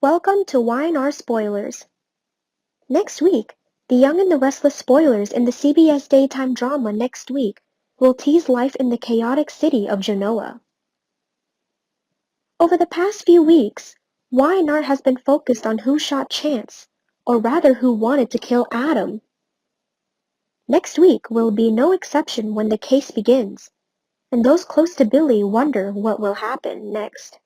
Welcome to Y&R Spoilers. Next week, The Young and the Restless spoilers in the CBS daytime drama Next Week will tease life in the chaotic city of Genoa. Over the past few weeks, Y&R has been focused on who shot Chance, or rather who wanted to kill Adam. Next week will be no exception when the case begins, and those close to Billy wonder what will happen next.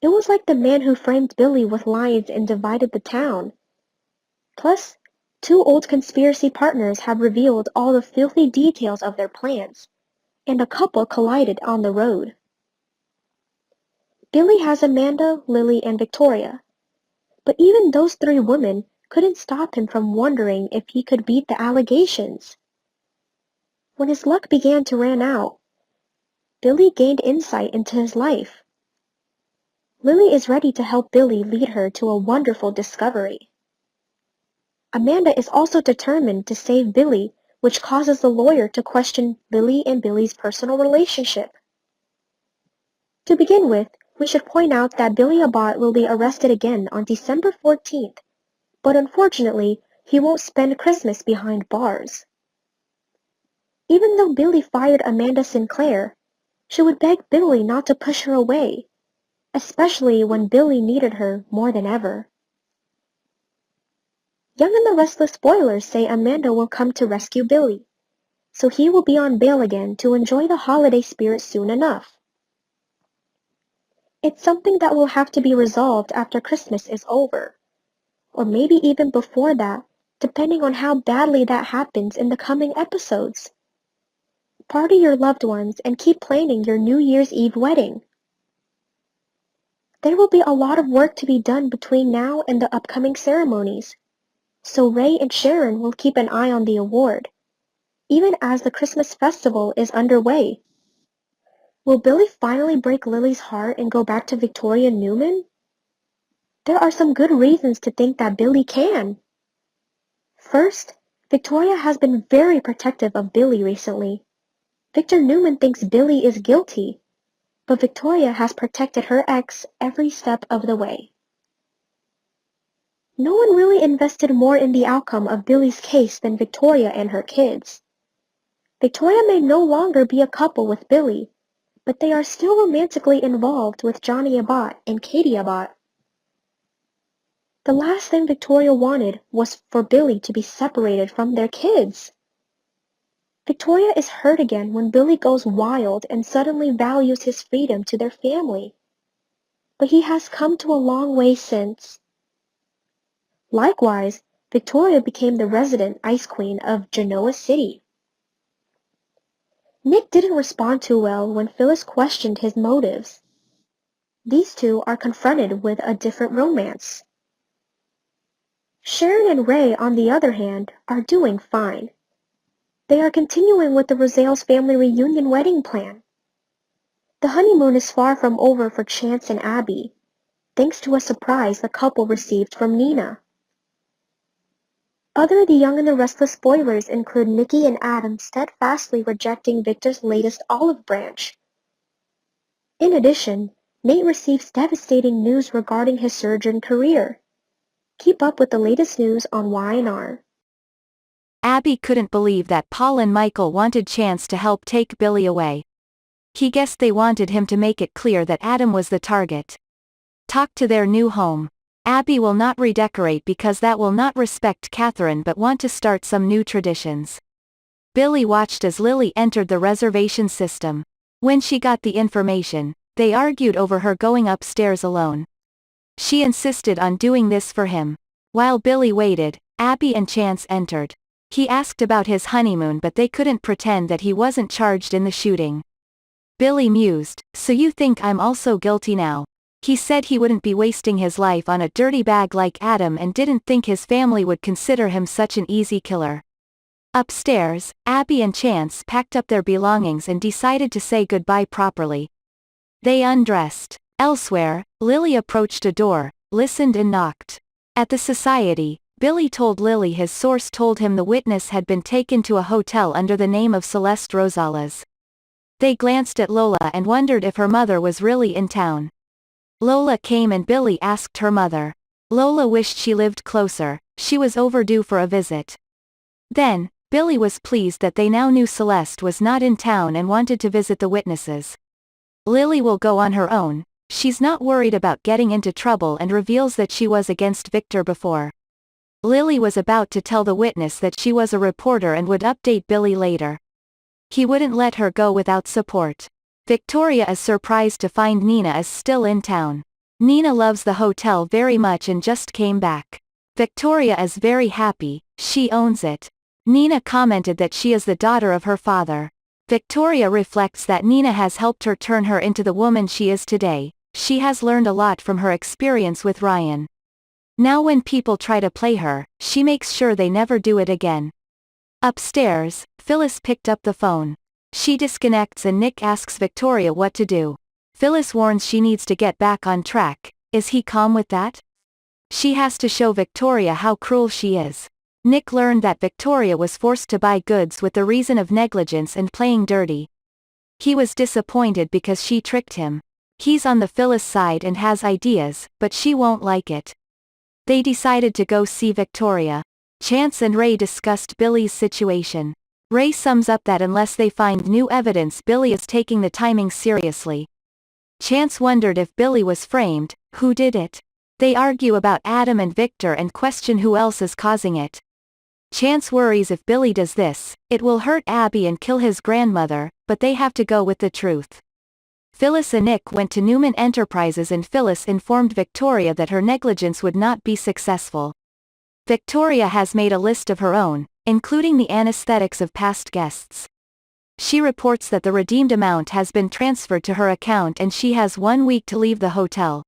It was like the man who framed Billy with lions and divided the town. Plus, two old conspiracy partners have revealed all the filthy details of their plans, and a couple collided on the road. Billy has Amanda, Lily, and Victoria, but even those three women couldn't stop him from wondering if he could beat the allegations. When his luck began to run out, Billy gained insight into his life. Lily is ready to help Billy lead her to a wonderful discovery. Amanda is also determined to save Billy, which causes the lawyer to question Lily and Billy's personal relationship. To begin with, we should point out that Billy Abbott will be arrested again on December 14th, but unfortunately, he won't spend Christmas behind bars. Even though Billy fired Amanda Sinclair, she would beg Billy not to push her away, especially when Billy needed her more than ever. Young and the Restless spoilers say Amanda will come to rescue Billy, so he will be on bail again to enjoy the holiday spirit soon enough. It's something that will have to be resolved after Christmas is over, or maybe even before that, depending on how badly that happens in the coming episodes. Party your loved ones and keep planning your New Year's Eve wedding. There will be a lot of work to be done between now and the upcoming ceremonies, so Ray and Sharon will keep an eye on the award, even as the Christmas festival is underway. Will Billy finally break Lily's heart and go back to Victoria Newman? There are some good reasons to think that Billy can. First, Victoria has been very protective of Billy recently. Victor Newman thinks Billy is guilty, but Victoria has protected her ex every step of the way. No one really invested more in the outcome of Billy's case than Victoria and her kids. Victoria may no longer be a couple with Billy, but they are still romantically involved with Johnny Abbott and Katie Abbott. The last thing Victoria wanted was for Billy to be separated from their kids. Victoria is hurt again when Billy goes wild and suddenly values his freedom to their family. But he has come to a long way since. Likewise, Victoria became the resident ice queen of Genoa City. Nick didn't respond too well when Phyllis questioned his motives. These two are confronted with a different romance. Sharon and Ray, on the other hand, are doing fine. They are continuing with the Rosales family reunion wedding plan. The honeymoon is far from over for Chance and Abby, thanks to a surprise the couple received from Nina. Other The Young and the Restless spoilers include Nikki and Adam steadfastly rejecting Victor's latest olive branch. In addition, Nate receives devastating news regarding his surgeon career. Keep up with the latest news on Y&R. Abby couldn't believe that Paul and Michael wanted Chance to help take Billy away. He guessed they wanted him to make it clear that Adam was the target. Talk to their new home. Abby will not redecorate because that will not respect Catherine but want to start some new traditions. Billy watched as Lily entered the reservation system. When she got the information, they argued over her going upstairs alone. She insisted on doing this for him. While Billy waited, Abby and Chance entered. He asked about his honeymoon but they couldn't pretend that he wasn't charged in the shooting. Billy mused, "So you think I'm also guilty now?" He said he wouldn't be wasting his life on a dirty bag like Adam and didn't think his family would consider him such an easy killer. Upstairs, Abby and Chance packed up their belongings and decided to say goodbye properly. They undressed. Elsewhere, Lily approached a door, listened and knocked. At the society, Billy told Lily his source told him the witness had been taken to a hotel under the name of Celeste Rosales. They glanced at Lola and wondered if her mother was really in town. Lola came and Billy asked her mother. Lola wished she lived closer, she was overdue for a visit. Then, Billy was pleased that they now knew Celeste was not in town and wanted to visit the witnesses. Lily will go on her own, she's not worried about getting into trouble, and reveals that she was against Victor before. Lily was about to tell the witness that she was a reporter and would update Billy later. He wouldn't let her go without support. Victoria is surprised to find Nina is still in town. Nina loves the hotel very much and just came back. Victoria is very happy, she owns it. Nina commented that she is the daughter of her father. Victoria reflects that Nina has helped her turn her into the woman she is today. She has learned a lot from her experience with Ryan. Now when people try to play her, she makes sure they never do it again. Upstairs, Phyllis picked up the phone. She disconnects and Nick asks Victoria what to do. Phyllis warns she needs to get back on track. Is he calm with that? She has to show Victoria how cruel she is. Nick learned that Victoria was forced to buy goods with the reason of negligence and playing dirty. He was disappointed because she tricked him. He's on the Phyllis side and has ideas, but she won't like it. They decided to go see Victoria. Chance and Ray discussed Billy's situation. Ray sums up that unless they find new evidence, Billy is taking the timing seriously. Chance wondered if Billy was framed, who did it? They argue about Adam and Victor and question who else is causing it. Chance worries if Billy does this, it will hurt Abby and kill his grandmother, but they have to go with the truth. Phyllis and Nick went to Newman Enterprises and Phyllis informed Victoria that her negligence would not be successful. Victoria has made a list of her own, including the anesthetics of past guests. She reports that the redeemed amount has been transferred to her account and she has 1 week to leave the hotel.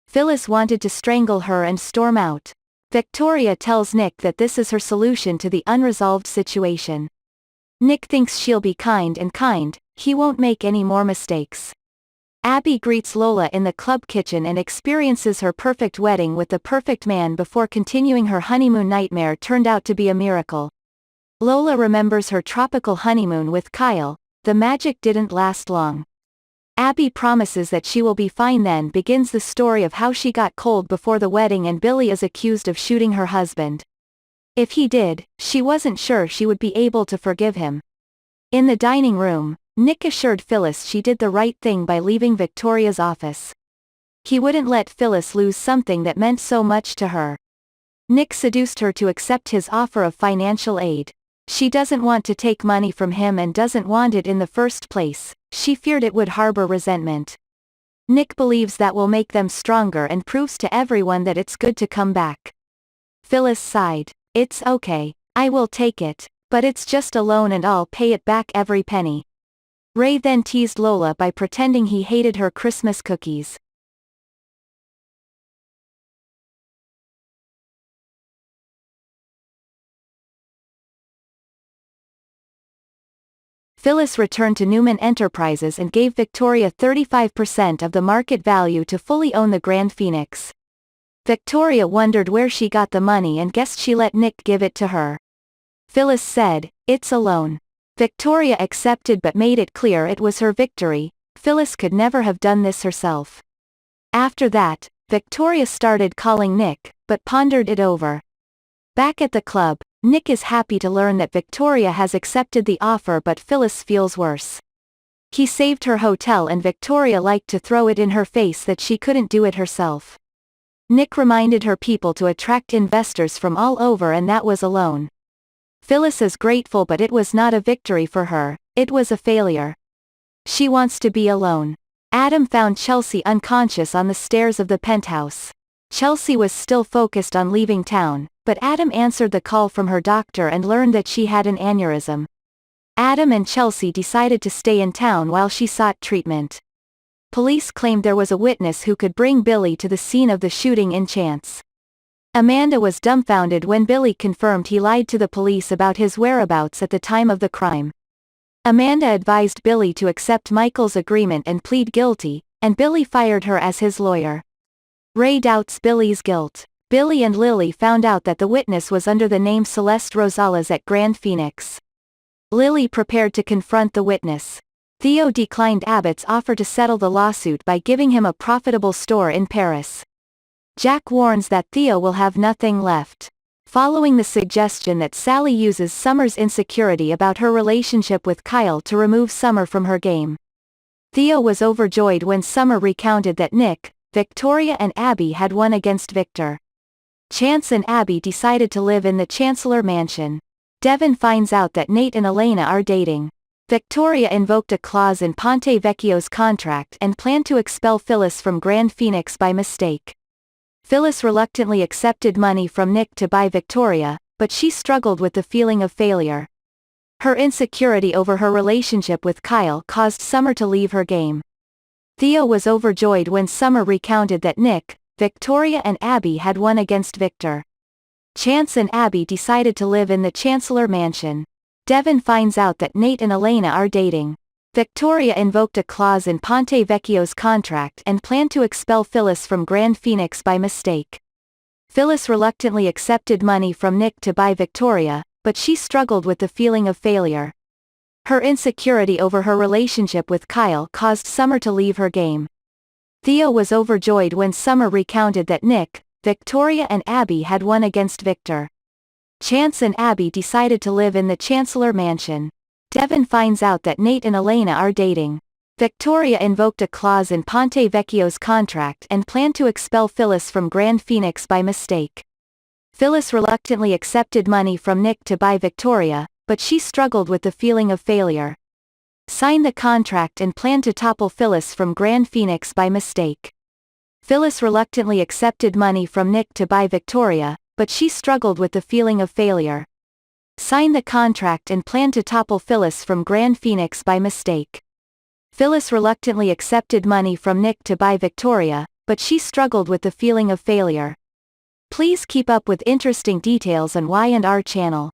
Phyllis wanted to strangle her and storm out. Victoria tells Nick that this is her solution to the unresolved situation. Nick thinks she'll be kind, he won't make any more mistakes. Abby greets Lola in the club kitchen and experiences her perfect wedding with the perfect man before continuing her honeymoon nightmare turned out to be a miracle. Lola remembers her tropical honeymoon with Kyle, the magic didn't last long. Abby promises that she will be fine, then begins the story of how she got cold before the wedding and Billy is accused of shooting her husband. If he did, she wasn't sure she would be able to forgive him. In the dining room, Nick assured Phyllis she did the right thing by leaving Victoria's office. He wouldn't let Phyllis lose something that meant so much to her. Nick seduced her to accept his offer of financial aid. She doesn't want to take money from him and doesn't want it in the first place, she feared it would harbor resentment. Nick believes that will make them stronger and proves to everyone that it's good to come back. Phyllis sighed. It's okay, I will take it, but it's just a loan and I'll pay it back every penny. Ray then teased Lola by pretending he hated her Christmas cookies. Phyllis returned to Newman Enterprises and gave Victoria 35% of the market value to fully own the Grand Phoenix. Victoria wondered where she got the money and guessed she let Nick give it to her. Phyllis said, "It's a loan." Victoria accepted but made it clear it was her victory. Phyllis could never have done this herself. After that, Victoria started calling Nick, but pondered it over. Back at the club, Nick is happy to learn that Victoria has accepted the offer, but Phyllis feels worse. He saved her hotel and Victoria liked to throw it in her face that she couldn't do it herself. Nick reminded her people to attract investors from all over and that was a loan. Phyllis is grateful, but it was not a victory for her, it was a failure. She wants to be alone. Adam found Chelsea unconscious on the stairs of the penthouse. Chelsea was still focused on leaving town, but Adam answered the call from her doctor and learned that she had an aneurysm. Adam and Chelsea decided to stay in town while she sought treatment. Police claimed there was a witness who could bring Billy to the scene of the shooting in Chance. Amanda was dumbfounded when Billy confirmed he lied to the police about his whereabouts at the time of the crime. Amanda advised Billy to accept Michael's agreement and plead guilty, and Billy fired her as his lawyer. Ray doubts Billy's guilt. Billy and Lily found out that the witness was under the name Celeste Rosales at Grand Phoenix. Lily prepared to confront the witness. Theo declined Abbott's offer to settle the lawsuit by giving him a profitable store in Paris. Jack warns that Theo will have nothing left. Following the suggestion that Sally uses Summer's insecurity about her relationship with Kyle to remove Summer from her game. Theo was overjoyed when Summer recounted that Nick, Victoria and Abby had won against Victor. Chance and Abby decided to live in the Chancellor Mansion. Devin finds out that Nate and Elena are dating. Victoria invoked a clause in Ponte Vecchio's contract and planned to expel Phyllis from Grand Phoenix by mistake. Phyllis reluctantly accepted money from Nick to buy Victoria, but she struggled with the feeling of failure. Her insecurity over her relationship with Kyle caused Summer to leave her game. Theo was overjoyed when Summer recounted that Nick, Victoria and Abby had won against Victor. Chance and Abby decided to live in the Chancellor Mansion. Devin finds out that Nate and Elena are dating. Victoria invoked a clause in Ponte Vecchio's contract and planned to expel Phyllis from Grand Phoenix by mistake. Phyllis reluctantly accepted money from Nick to buy Victoria, but she struggled with the feeling of failure. Her insecurity over her relationship with Kyle caused Summer to leave her game. Theo was overjoyed when Summer recounted that Nick, Victoria and Abby had won against Victor. Chance and Abby decided to live in the Chancellor Mansion. Devin finds out that Nate and Elena are dating. Victoria invoked a clause in Ponte Vecchio's contract and planned to expel Phyllis from Grand Phoenix by mistake. Phyllis reluctantly accepted money from Nick to buy Victoria, but she struggled with the feeling of failure. Signed the contract and planned to topple Phyllis from Grand Phoenix by mistake. Phyllis reluctantly accepted money from Nick to buy Victoria, but she struggled with the feeling of failure. Signed the contract and planned to topple Phyllis from Grand Phoenix by mistake. Phyllis reluctantly accepted money from Nick to buy Victoria, but she struggled with the feeling of failure. Please keep up with interesting details on Y&R channel.